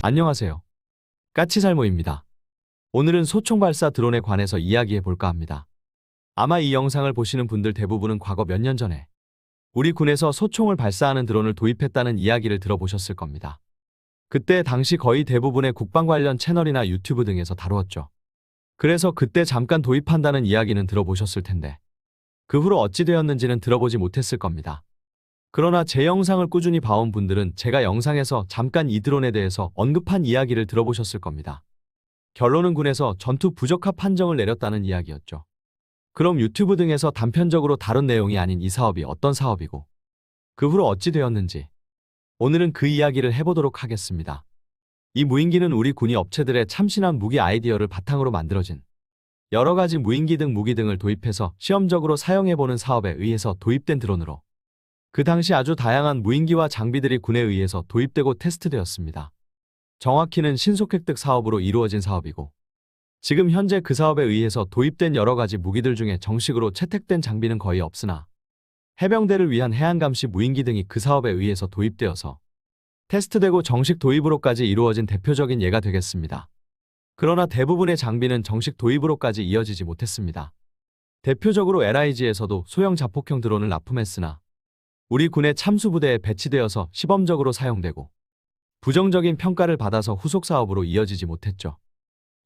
안녕하세요. 까치살모입니다. 오늘은 소총 발사 드론에 관해서 이야기해 볼까 합니다. 아마 이 영상을 보시는 분들 대부분은 과거 몇 년 전에 우리 군에서 소총을 발사하는 드론을 도입했다는 이야기를 들어보셨을 겁니다. 그때 당시 거의 대부분의 국방 관련 채널이나 유튜브 등에서 다루었죠. 그래서 그때 잠깐 도입한다는 이야기는 들어보셨을 텐데 그 후로 어찌 되었는지는 들어보지 못했을 겁니다. 그러나 제 영상을 꾸준히 봐온 분들은 제가 영상에서 잠깐 이 드론에 대해서 언급한 이야기를 들어보셨을 겁니다. 결론은 군에서 전투 부적합 판정을 내렸다는 이야기였죠. 그럼 유튜브 등에서 단편적으로 다룬 내용이 아닌 이 사업이 어떤 사업이고 그 후로 어찌 되었는지 오늘은 그 이야기를 해보도록 하겠습니다. 이 무인기는 우리 군이 업체들의 참신한 무기 아이디어를 바탕으로 만들어진 여러 가지 무인기 등 무기 등을 도입해서 시험적으로 사용해보는 사업에 의해서 도입된 드론으로 그 당시 아주 다양한 무인기와 장비들이 군에 의해서 도입되고 테스트되었습니다. 정확히는 신속획득 사업으로 이루어진 사업이고 지금 현재 그 사업에 의해서 도입된 여러 가지 무기들 중에 정식으로 채택된 장비는 거의 없으나 해병대를 위한 해안감시 무인기 등이 그 사업에 의해서 도입되어서 테스트되고 정식 도입으로까지 이루어진 대표적인 예가 되겠습니다. 그러나 대부분의 장비는 정식 도입으로까지 이어지지 못했습니다. 대표적으로 LIG에서도 소형 자폭형 드론을 납품했으나 우리 군의 참수부대에 배치되어서 시범적으로 사용되고 부정적인 평가를 받아서 후속 사업으로 이어지지 못했죠.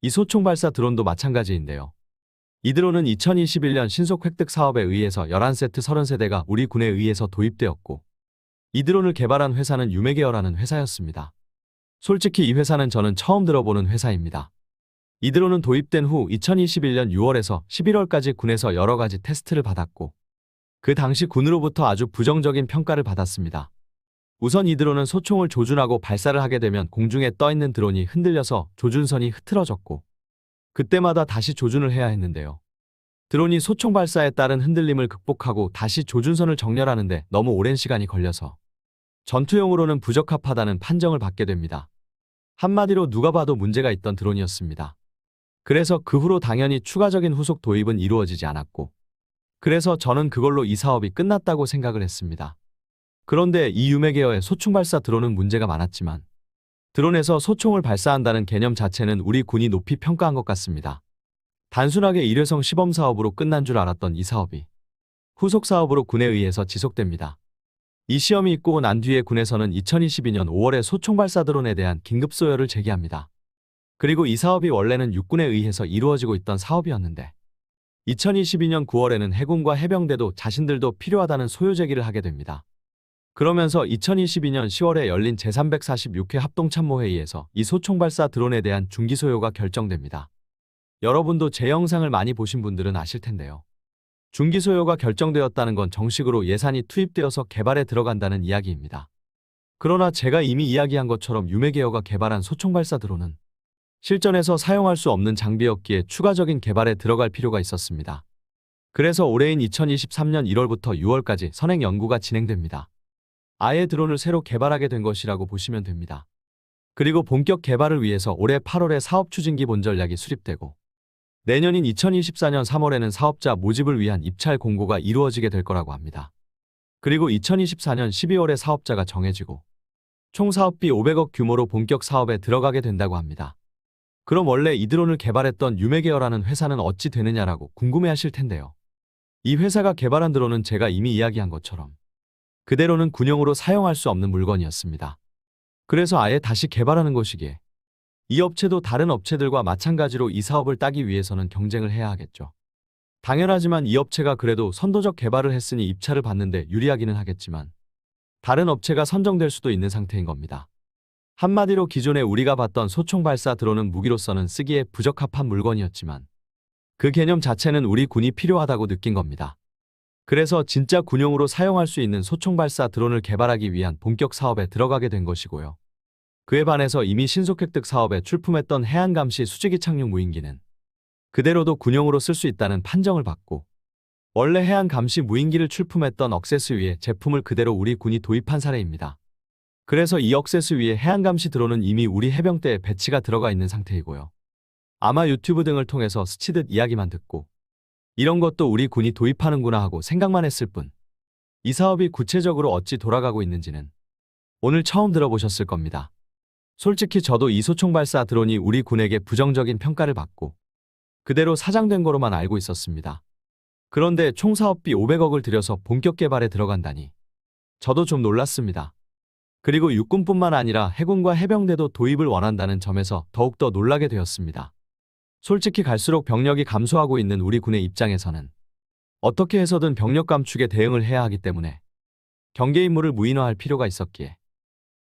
이 소총 발사 드론도 마찬가지인데요. 이 드론은 2021년 신속 획득 사업에 의해서 11세트 30세대가 우리 군에 의해서 도입되었고 이 드론을 개발한 회사는 유메게어라는 회사였습니다. 솔직히 이 회사는 저는 처음 들어보는 회사입니다. 이 드론은 도입된 후 2021년 6월에서 11월까지 군에서 여러 가지 테스트를 받았고 그 당시 군으로부터 아주 부정적인 평가를 받았습니다. 우선 이 드론은 소총을 조준하고 발사를 하게 되면 공중에 떠있는 드론이 흔들려서 조준선이 흐트러졌고 그때마다 다시 조준을 해야 했는데요. 드론이 소총 발사에 따른 흔들림을 극복하고 다시 조준선을 정렬하는데 너무 오랜 시간이 걸려서 전투용으로는 부적합하다는 판정을 받게 됩니다. 한마디로 누가 봐도 문제가 있던 드론이었습니다. 그래서 그 후로 당연히 추가적인 후속 도입은 이루어지지 않았고 그래서 저는 그걸로 이 사업이 끝났다고 생각을 했습니다. 그런데 이 유메게어의 소총 발사 드론은 문제가 많았지만 드론에서 소총을 발사한다는 개념 자체는 우리 군이 높이 평가한 것 같습니다. 단순하게 일회성 시범 사업으로 끝난 줄 알았던 이 사업이 후속 사업으로 군에 의해서 지속됩니다. 이 시험이 있고 난 뒤에 군에서는 2022년 5월에 소총 발사 드론에 대한 긴급 소열을 제기합니다. 그리고 이 사업이 원래는 육군에 의해서 이루어지고 있던 사업이었는데 2022년 9월에는 해군과 해병대도 자신들도 필요하다는 소요 제기를 하게 됩니다. 그러면서 2022년 10월에 열린 제346회 합동참모회의에서 이 소총 발사 드론에 대한 중기 소요가 결정됩니다. 여러분도 제 영상을 많이 보신 분들은 아실 텐데요. 중기 소요가 결정되었다는 건 정식으로 예산이 투입되어서 개발에 들어간다는 이야기입니다. 그러나 제가 이미 이야기한 것처럼 유메게어가 개발한 소총 발사 드론은 실전에서 사용할 수 없는 장비였기에 추가적인 개발에 들어갈 필요가 있었습니다. 그래서 올해인 2023년 1월부터 6월까지 선행 연구가 진행됩니다. 아예 드론을 새로 개발하게 된 것이라고 보시면 됩니다. 그리고 본격 개발을 위해서 올해 8월에 사업추진기 본전략이 수립되고 내년인 2024년 3월에는 사업자 모집을 위한 입찰 공고가 이루어지게 될 거라고 합니다. 그리고 2024년 12월에 사업자가 정해지고 총 사업비 500억 규모로 본격 사업에 들어가게 된다고 합니다. 그럼 원래 이 드론을 개발했던 유메게어라는 회사는 어찌 되느냐라고 궁금해하실 텐데요. 이 회사가 개발한 드론은 제가 이미 이야기한 것처럼 그대로는 군용으로 사용할 수 없는 물건이었습니다. 그래서 아예 다시 개발하는 것이기에 이 업체도 다른 업체들과 마찬가지로 이 사업을 따기 위해서는 경쟁을 해야 하겠죠. 당연하지만 이 업체가 그래도 선도적 개발을 했으니 입찰을 받는데 유리하기는 하겠지만 다른 업체가 선정될 수도 있는 상태인 겁니다. 한마디로 기존에 우리가 봤던 소총 발사 드론은 무기로서는 쓰기에 부적합한 물건이었지만 그 개념 자체는 우리 군이 필요하다고 느낀 겁니다. 그래서 진짜 군용으로 사용할 수 있는 소총 발사 드론을 개발하기 위한 본격 사업에 들어가게 된 것이고요. 그에 반해서 이미 신속획득 사업에 출품했던 해안감시 수직이 착륙 무인기는 그대로도 군용으로 쓸 수 있다는 판정을 받고 원래 해안감시 무인기를 출품했던 억세스 위에 제품을 그대로 우리 군이 도입한 사례입니다. 그래서 이 억세스 위에 해안감시 드론은 이미 우리 해병대에 배치가 들어가 있는 상태이고요. 아마 유튜브 등을 통해서 스치듯 이야기만 듣고 이런 것도 우리 군이 도입하는구나 하고 생각만 했을 뿐 이 사업이 구체적으로 어찌 돌아가고 있는지는 오늘 처음 들어보셨을 겁니다. 솔직히 저도 이 소총 발사 드론이 우리 군에게 부정적인 평가를 받고 그대로 사장된 거로만 알고 있었습니다. 그런데 총 사업비 500억을 들여서 본격 개발에 들어간다니 저도 좀 놀랐습니다. 그리고 육군뿐만 아니라 해군과 해병대도 도입을 원한다는 점에서 더욱더 놀라게 되었습니다. 솔직히 갈수록 병력이 감소하고 있는 우리 군의 입장에서는 어떻게 해서든 병력 감축에 대응을 해야 하기 때문에 경계 임무를 무인화할 필요가 있었기에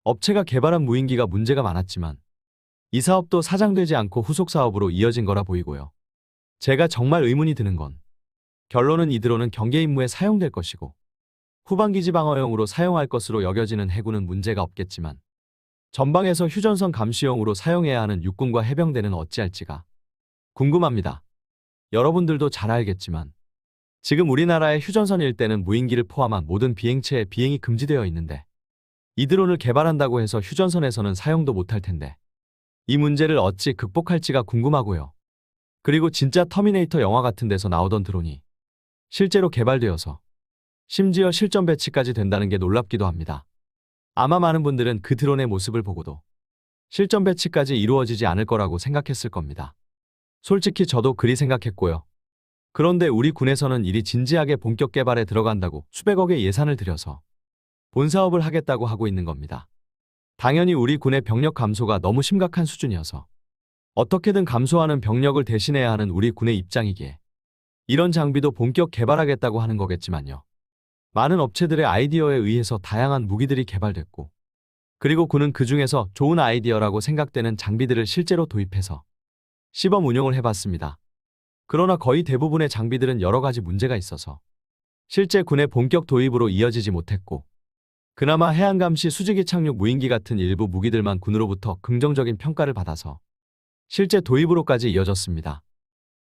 업체가 개발한 무인기가 문제가 많았지만 이 사업도 사장되지 않고 후속 사업으로 이어진 거라 보이고요. 제가 정말 의문이 드는 건 결론은 이 드론은 경계 임무에 사용될 것이고 후방기지 방어용으로 사용할 것으로 여겨지는 해군은 문제가 없겠지만 전방에서 휴전선 감시용으로 사용해야 하는 육군과 해병대는 어찌할지가 궁금합니다. 여러분들도 잘 알겠지만 지금 우리나라의 휴전선 일대는 무인기를 포함한 모든 비행체의 비행이 금지되어 있는데 이 드론을 개발한다고 해서 휴전선에서는 사용도 못할 텐데 이 문제를 어찌 극복할지가 궁금하고요. 그리고 진짜 터미네이터 영화 같은 데서 나오던 드론이 실제로 개발되어서 심지어 실전 배치까지 된다는 게 놀랍기도 합니다. 아마 많은 분들은 그 드론의 모습을 보고도 실전 배치까지 이루어지지 않을 거라고 생각했을 겁니다. 솔직히 저도 그리 생각했고요. 그런데 우리 군에서는 이리 진지하게 본격 개발에 들어간다고 수백억의 예산을 들여서 본사업을 하겠다고 하고 있는 겁니다. 당연히 우리 군의 병력 감소가 너무 심각한 수준이어서 어떻게든 감소하는 병력을 대신해야 하는 우리 군의 입장이기에 이런 장비도 본격 개발하겠다고 하는 거겠지만요. 많은 업체들의 아이디어에 의해서 다양한 무기들이 개발됐고 그리고 군은 그 중에서 좋은 아이디어라고 생각되는 장비들을 실제로 도입해서 시범 운용을 해봤습니다. 그러나 거의 대부분의 장비들은 여러 가지 문제가 있어서 실제 군의 본격 도입으로 이어지지 못했고 그나마 해안감시 수직이 착륙 무인기 같은 일부 무기들만 군으로부터 긍정적인 평가를 받아서 실제 도입으로까지 이어졌습니다.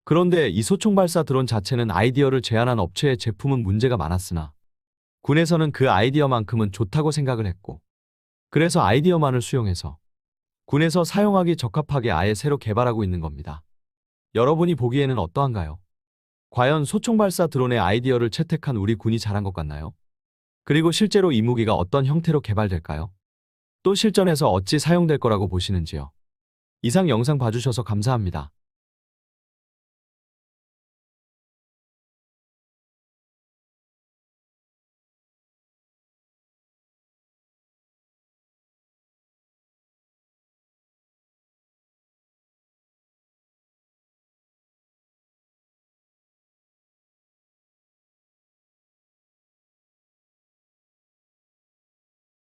그런데 이 소총 발사 드론 자체는 아이디어를 제안한 업체의 제품은 문제가 많았으나 군에서는 그 아이디어만큼은 좋다고 생각을 했고 그래서 아이디어만을 수용해서 군에서 사용하기 적합하게 아예 새로 개발하고 있는 겁니다. 여러분이 보기에는 어떠한가요? 과연 소총 발사 드론의 아이디어를 채택한 우리 군이 잘한 것 같나요? 그리고 실제로 이 무기가 어떤 형태로 개발될까요? 또 실전에서 어찌 사용될 거라고 보시는지요? 이상 영상 봐주셔서 감사합니다.